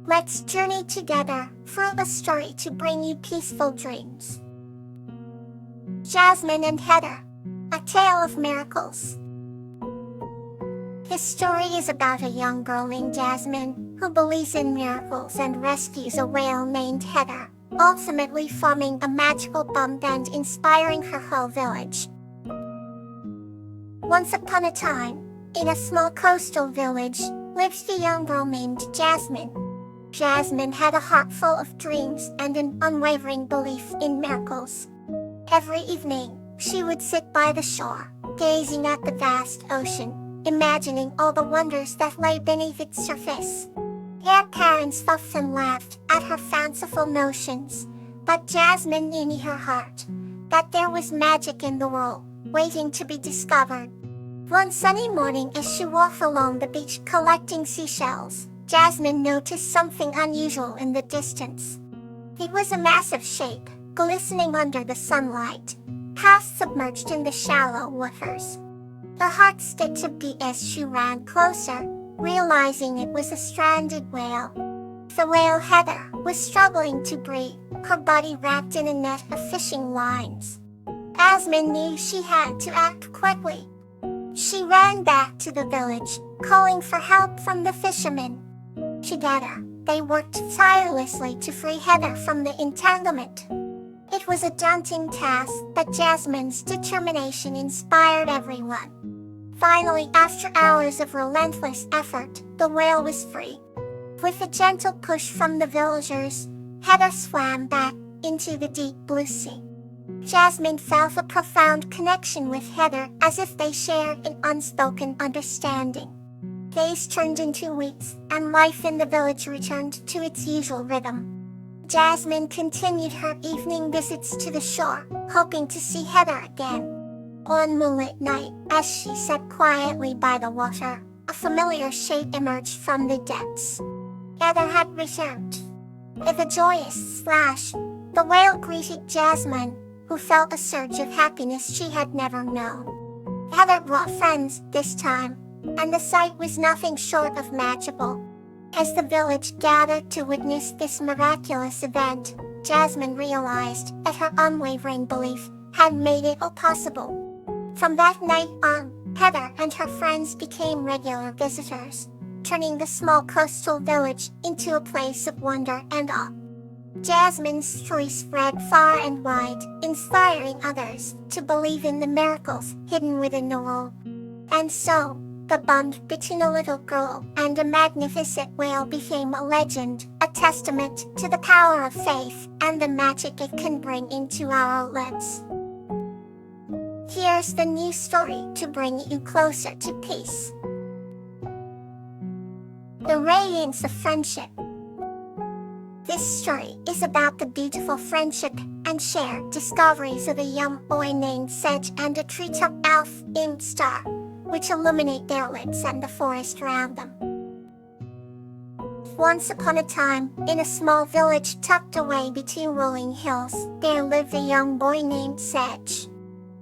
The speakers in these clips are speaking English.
Let's journey together through a story to bring you peaceful dreams. Jasmine and Heather, a tale of miracles. This story is about a young girl named Jasmine who believes in miracles and rescues a whale named Heather, ultimately forming a magical bond and inspiring her whole village. Once upon a time, in a small coastal village, lived a young girl named Jasmine. Jasmine had a heart full of dreams and an unwavering belief in miracles. Every evening, she would sit by the shore, gazing at the vast ocean, imagining all the wonders that lay beneath its surface. Her parents often laughed at her fanciful notions, but Jasmine knew in her heart that there was magic in the world, waiting to be discovered. One sunny morning as she walked along the beach collecting seashells, Jasmine noticed something unusual in the distance. It was a massive shape, glistening under the sunlight, half submerged in the shallow waters. Her heart skipped a beat as she ran closer, realizing it was a stranded whale. The whale Heather was struggling to breathe, her body wrapped in a net of fishing lines. Jasmine knew she had to act quickly. She ran back to the village, calling for help from the fishermen. Together, they worked tirelessly to free Heather from the entanglement. It was a daunting task, but Jasmine's determination inspired everyone. Finally, after hours of relentless effort, the whale was free. With a gentle push from the villagers, Heather swam back into the deep blue sea. Jasmine felt a profound connection with Heather, as if they shared an unspoken understanding. Days turned into weeks, and life in the village returned to its usual rhythm. Jasmine continued her evening visits to the shore, hoping to see Heather again. One moonlit night, as she sat quietly by the water, a familiar shape emerged from the depths. Heather had returned. With a joyous splash, the whale greeted Jasmine, who felt a surge of happiness she had never known. Heather brought friends this time, and the sight was nothing short of magical. As the village gathered to witness this miraculous event, Jasmine realized that her unwavering belief had made it all possible. From that night on, Heather and her friends became regular visitors, turning the small coastal village into a place of wonder and awe. Jasmine's story spread far and wide, inspiring others to believe in the miracles hidden within the world. And so, the bond between a little girl and a magnificent whale became a legend, a testament to the power of faith and the magic it can bring into our lives. Here's the new story to bring you closer to peace. The Radiance of Friendship. This story is about the beautiful friendship and shared discoveries of a young boy named Sedge and a treetop elf named Star, which illuminate their lives and the forest around them. Once upon a time, in a small village tucked away between rolling hills, there lived a young boy named Sedge.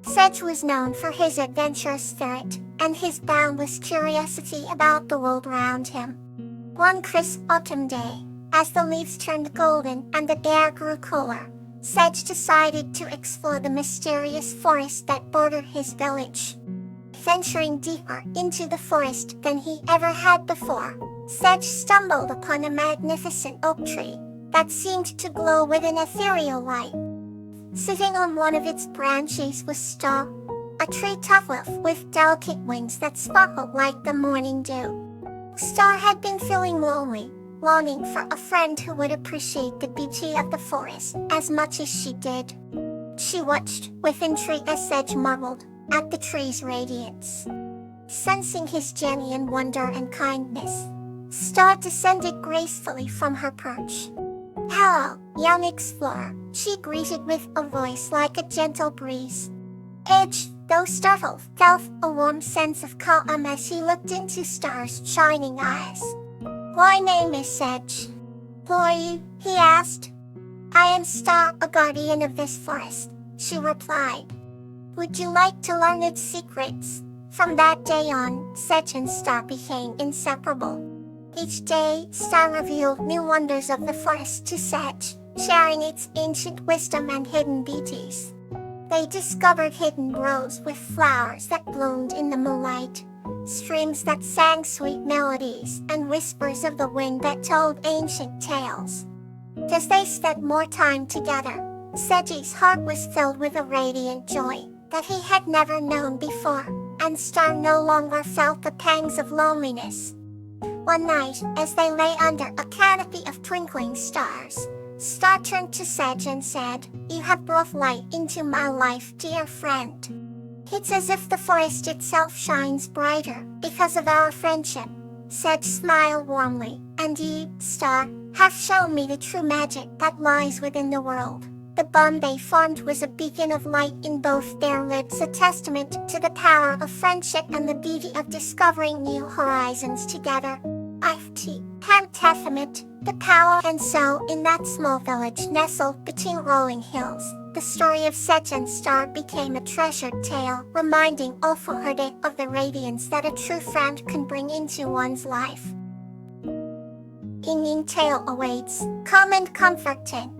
Sedge was known for his adventurous spirit and his boundless curiosity about the world around him. One crisp autumn day, as the leaves turned golden and the air grew cooler, Sedge decided to explore the mysterious forest that bordered his village. Venturing deeper into the forest than he ever had before, Sedge stumbled upon a magnificent oak tree that seemed to glow with an ethereal light. Sitting on one of its branches was Star, a treetop elf with delicate wings that sparkled like the morning dew. Star had been feeling lonely, longing for a friend who would appreciate the beauty of the forest as much as she did. She watched with intrigue as Sedge marveled at the tree's radiance. Sensing his genuine wonder and kindness, Star descended gracefully from her perch. "Hello, young explorer," she greeted with a voice like a gentle breeze. Sedge, though startled, felt a warm sense of calm as he looked into Star's shining eyes. "My name is Sedge. Who are you?" he asked. "I am Star, a guardian of this forest," she replied. "Would you like to learn its secrets?" From that day on, Sedge and Star became inseparable. Each day, Star revealed new wonders of the forest to Sedge, sharing its ancient wisdom and hidden beauties. They discovered hidden groves with flowers that bloomed in the moonlight, streams that sang sweet melodies, and whispers of the wind that told ancient tales. As they spent more time together, Sedge's heart was filled with a radiant joy that he had never known before, and Star no longer felt the pangs of loneliness. One night, as they lay under a canopy of twinkling stars, Star turned to Sedge and said, "You have brought light into my life, dear friend. It's as if the forest itself shines brighter because of our friendship." Sedge smiled warmly, "And you, Star, have shown me the true magic that lies within the world." The bond they formed was a beacon of light in both their lives, a testament to the power of friendship and the beauty of discovering new horizons together. Can't Testament, the power. And so, in that small village nestled between rolling hills, the story of Sedge and Star became a treasured tale, reminding all wholehearted of the radiance that a true friend can bring into one's life. Inging tale awaits, calm and comforting.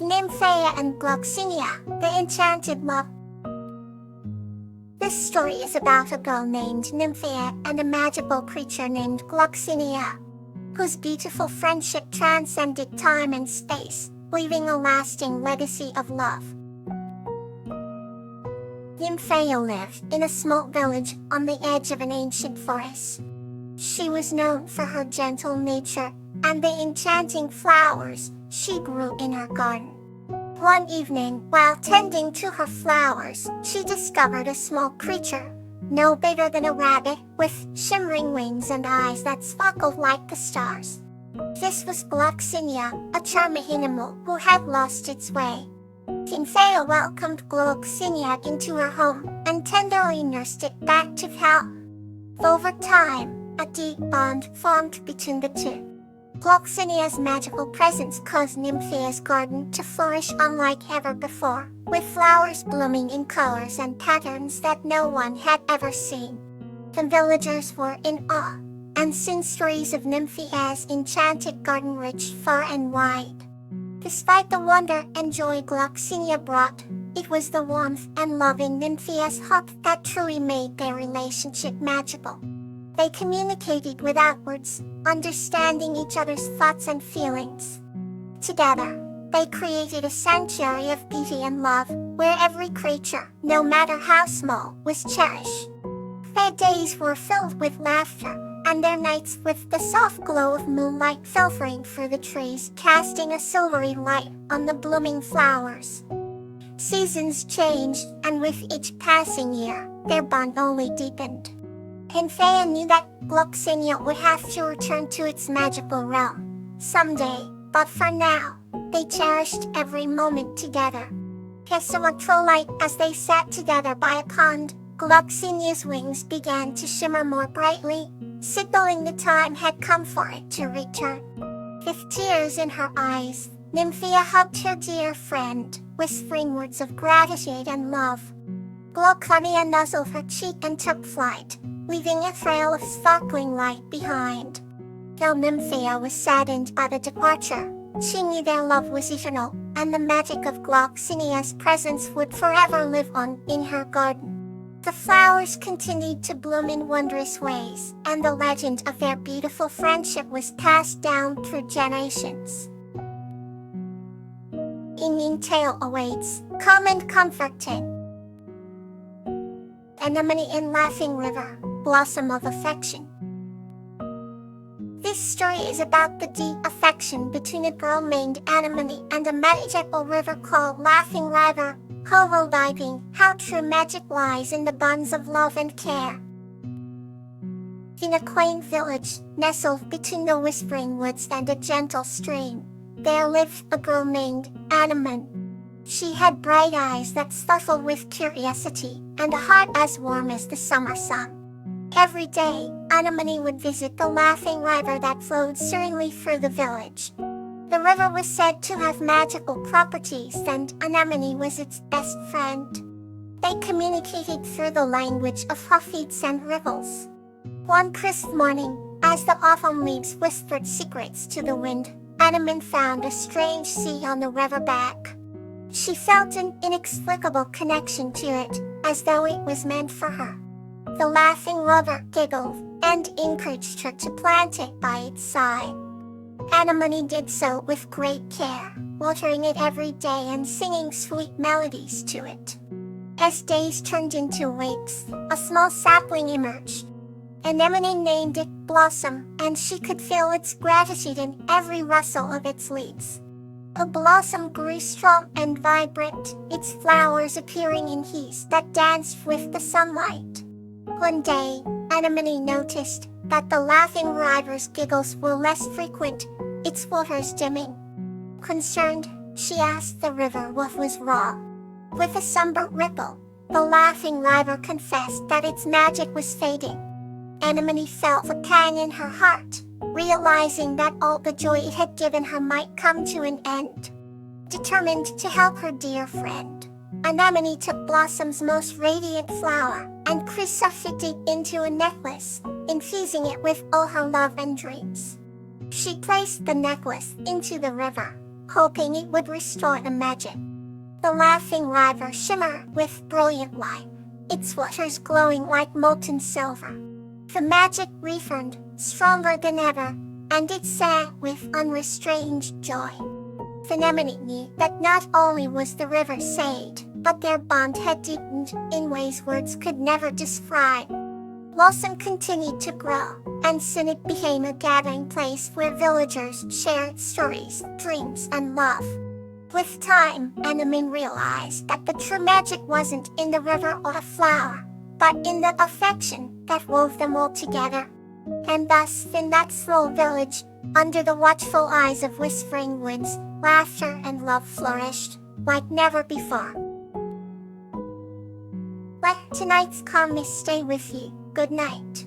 Nymphaea and Gloxinia, the enchanted love. This story is about a girl named Nymphaea and a magical creature named Gloxinia, whose beautiful friendship transcended time and space, leaving a lasting legacy of love. Nymphaea lived in a small village on the edge of an ancient forest. She was known for her gentle nature and the enchanting flowers she grew in her garden. One evening, while tending to her flowers, she discovered a small creature, no bigger than a rabbit, with shimmering wings and eyes that sparkled like the stars. This was Gloxinia, a charming animal who had lost its way. Nymphaea welcomed Gloxinia into her home and tenderly nursed it back to health. Over time, a deep bond formed between the two. Gloxinia's magical presence caused Nymphaea's garden to flourish unlike ever before, with flowers blooming in colors and patterns that no one had ever seen. The villagers were in awe, and soon stories of Nymphaea's enchanted garden reached far and wide. Despite the wonder and joy Gloxinia brought, it was the warmth and love in Nymphaea's heart that truly made their relationship magical. They communicated without words, understanding each other's thoughts and feelings. Together, they created a sanctuary of beauty and love, where every creature, no matter how small, was cherished. Their days were filled with laughter, and their nights with the soft glow of moonlight filtering through the trees, casting a silvery light on the blooming flowers. Seasons changed, and with each passing year, their bond only deepened. Nymphaea knew that Gloxinia would have to return to its magical realm someday, but for now, they cherished every moment together. As they sat together by a pond, Gloxinia's wings began to shimmer more brightly, signaling the time had come for it to return. With tears in her eyes, Nymphaea hugged her dear friend, whispering words of gratitude and love. Gloxinia nuzzled her cheek and took flight, leaving a trail of sparkling light behind. Though Nymphaea was saddened by the departure, she knew their love was eternal, and the magic of Gloxinia's presence would forever live on in her garden. The flowers continued to bloom in wondrous ways, and the legend of their beautiful friendship was passed down through generations. Inging tale awaits, calm and comforting. Anemone and Laughing River, Blossom of Affection. This story is about the deep affection between a girl named Anemone and a magical river called Laughing River, highlighting how true magic lies in the bonds of love and care. In a quaint village, nestled between the whispering woods and a gentle stream, there lived a girl named Anemone. She had bright eyes that sparkled with curiosity, and a heart as warm as the summer sun. Every day, Anemone would visit the laughing river that flowed serenely through the village. The river was said to have magical properties, and Anemone was its best friend. They communicated through the language of hoofbeats and ripples. One crisp morning, as the autumn leaves whispered secrets to the wind, Anemone found a strange sea on the river bank. She felt an inexplicable connection to it, as though it was meant for her. The laughing river giggled and encouraged her to plant it by its side. Anemone did so with great care, watering it every day and singing sweet melodies to it. As days turned into weeks, a small sapling emerged. Anemone named it Blossom, and she could feel its gratitude in every rustle of its leaves. The blossom grew strong and vibrant, its flowers appearing in hues that danced with the sunlight. One day, Anemone noticed that the laughing river's giggles were less frequent, its waters dimming. Concerned, she asked the river what was wrong. With a sunburnt ripple, the laughing river confessed that its magic was fading. Anemone felt a pang in her heart, realizing that all the joy it had given her might come to an end. Determined to help her dear friend, Anemone took Blossom's most radiant flower and crucified it into a necklace, infusing it with all her love and dreams. She placed the necklace into the river, hoping it would restore the magic. The laughing river shimmered with brilliant light, its waters glowing like molten silver. The magic returned, stronger than ever, and it sang with unrestrained joy. Anemone knew that not only was the river saved, but their bond had deepened in ways words could never describe. Blossom continued to grow, and soon it became a gathering place where villagers shared stories, dreams, and love. With time, Anemone realized that the true magic wasn't in the river or the flower, but in the affection that wove them all together. And thus, in that small village, under the watchful eyes of whispering winds, laughter and love flourished, like never before. Let tonight's calmness stay with you. Good night.